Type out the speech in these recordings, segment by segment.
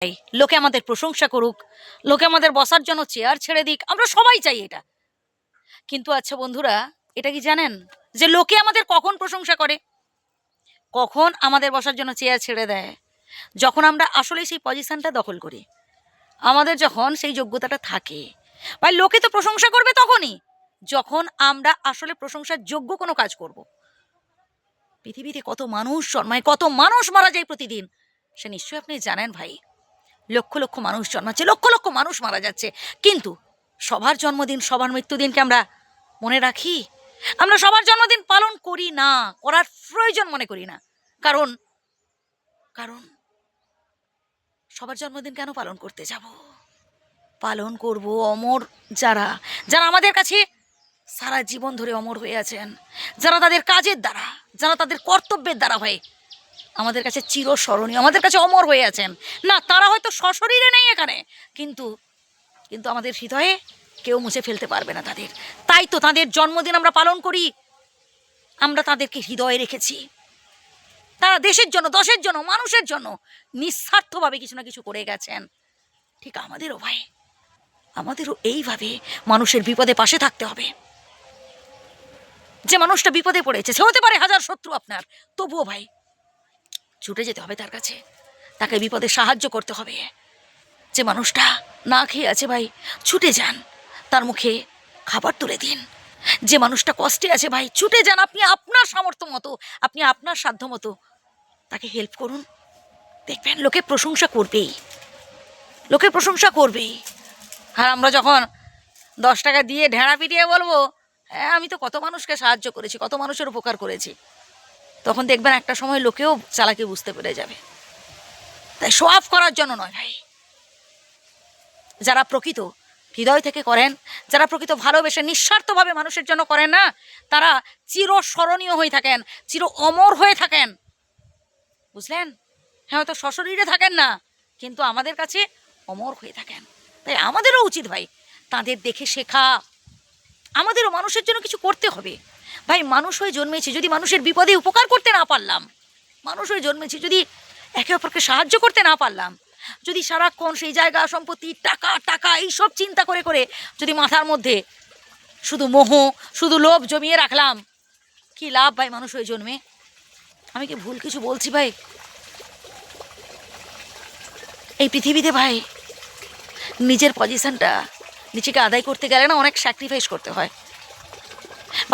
লোকে আমাদের প্রশংসা করুক, লোকে আমাদের বসার জন্য চেয়ার ছেড়ে দিক, আমরা সবাই চাই এটা। কিন্তু আচ্ছা বন্ধুরা, এটা কি জানেন যে লোকে আমাদের কখন প্রশংসা করে, কখন আমাদের বসার জন্য চেয়ার ছেড়ে দেয়? যখন আমরা আসলে সেই পজিশনটা দখল করি, আমাদের যখন সেই যোগ্যতাটা থাকে। ভাই লোকে তো প্রশংসা করবে তখনই যখন আমরা আসলে প্রশংসার যোগ্য কোনো কাজ করব। পৃথিবীতে কত মানুষ জন্মায়, কত মানুষ মারা যায় প্রতিদিন, সে নিশ্চয়ই আপনি জানেন ভাই। লক্ষ লক্ষ মানুষ জন্মাচ্ছে, লক্ষ লক্ষ মানুষ মারা যাচ্ছে, কিন্তু সবার জন্মদিন, সবার মৃত্যুদিনকে আমরা মনে রাখি? আমরা সবার জন্মদিন পালন করি না, করার প্রয়োজন মনে করি না। কারণ কারণ সবার জন্মদিন কেন পালন করতে যাব? পালন করব অমর যারা যারা আমাদের কাছে সারা জীবন ধরে অমর হয়ে আছেন, যারা তাদের কাজের দ্বারা, যারা তাদের কর্তব্যের দ্বারা হয় আমাদের কাছে চিরস্মরণীয়, আমাদের কাছে অমর হয়ে আছেন। না, তারা হয়তো সশরীরে নেই এখানে, কিন্তু কিন্তু আমাদের হৃদয়ে কেউ মুছে ফেলতে পারবে না তাদের। তাই তো তাদের জন্মদিন আমরা পালন করি, আমরা তাদেরকে হৃদয়ে রেখেছি। তারা দেশের জন্য, দশের জন্য, মানুষের জন্য নিঃস্বার্থভাবে কিছু না কিছু করে গেছেন। ঠিক আমাদেরও ভাই, আমাদেরও এইভাবে মানুষের বিপদে পাশে থাকতে হবে। যে মানুষটা বিপদে পড়েছে, সে হতে পারে হাজার শত্রু আপনার, তবুও ভাই ছুটে যেতে হবে তার কাছে, তাকে বিপদে সাহায্য করতে হবে। যে মানুষটা না খেয়ে আছে ভাই, ছুটে যান, তার মুখে খাবার তুলে দিন। যে মানুষটা কষ্টে আছে ভাই, ছুটে যান, আপনি আপনার সামর্থ্য মতো, আপনি আপনার সাধ্য মতো তাকে হেল্প করুন। দেখবেন লোকে প্রশংসা করবেই, লোকে প্রশংসা করবেই। আর আমরা যখন 10 টাকা দিয়ে ঢেঁড়া পিটিয়ে বলবো, হ্যাঁ আমি তো কত মানুষকে সাহায্য করেছি, কত মানুষের উপকার করেছি, তখন দেখবেন একটা সময় লোকেও চালাকি বুঝতে পেরে যাবে। তাই শো অফ করার জন্য নয় ভাই, যারা প্রকৃত হৃদয় থেকে করেন, যারা প্রকৃত ভালোবেসে নিঃস্বার্থভাবে মানুষের জন্য করেন না, তারা চিরস্মরণীয় হয়ে থাকেন, চির অমর হয়ে থাকেন। বুঝলেন? হ্যাঁ, হয়তো সশরীরে থাকেন না, কিন্তু আমাদের কাছে অমর হয়ে থাকেন। তাই আমাদেরও উচিত ভাই তাদের দেখে শেখা, আমাদেরও মানুষের জন্য কিছু করতে হবে। ভাই মানুষ হয়ে জন্মেছি, যদি মানুষের বিপদে উপকার করতে না পারলাম, মানুষ হয়ে জন্মেছি যদি একে অপরকে সাহায্য করতে না পারলাম, যদি সারাক্ষণ সেই জায়গা, সম্পত্তি, টাকা টাকা এইসব চিন্তা করে করে যদি মাথার মধ্যে শুধু মোহ, শুধু লোভ জমিয়ে রাখলাম, কি লাভ ভাই মানুষ হয়ে জন্মে? আমি কি ভুল কিছু বলছি ভাই? এই পৃথিবীতে ভাই নিজের পজিশনটা নিজেকে আদায় করতে গেলে না অনেক স্যাক্রিফাইস করতে হয়।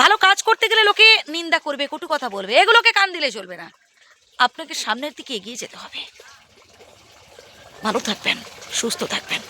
ভালো কাজ করতে গেলে লোকে নিন্দা করবে, কটু কথা বলবে, এগুলোকে কান দিলে চলবে না। আপনাকে সামনের দিকে এগিয়ে যেতে হবে। ভালো থাকবেন, সুস্থ থাকবেন।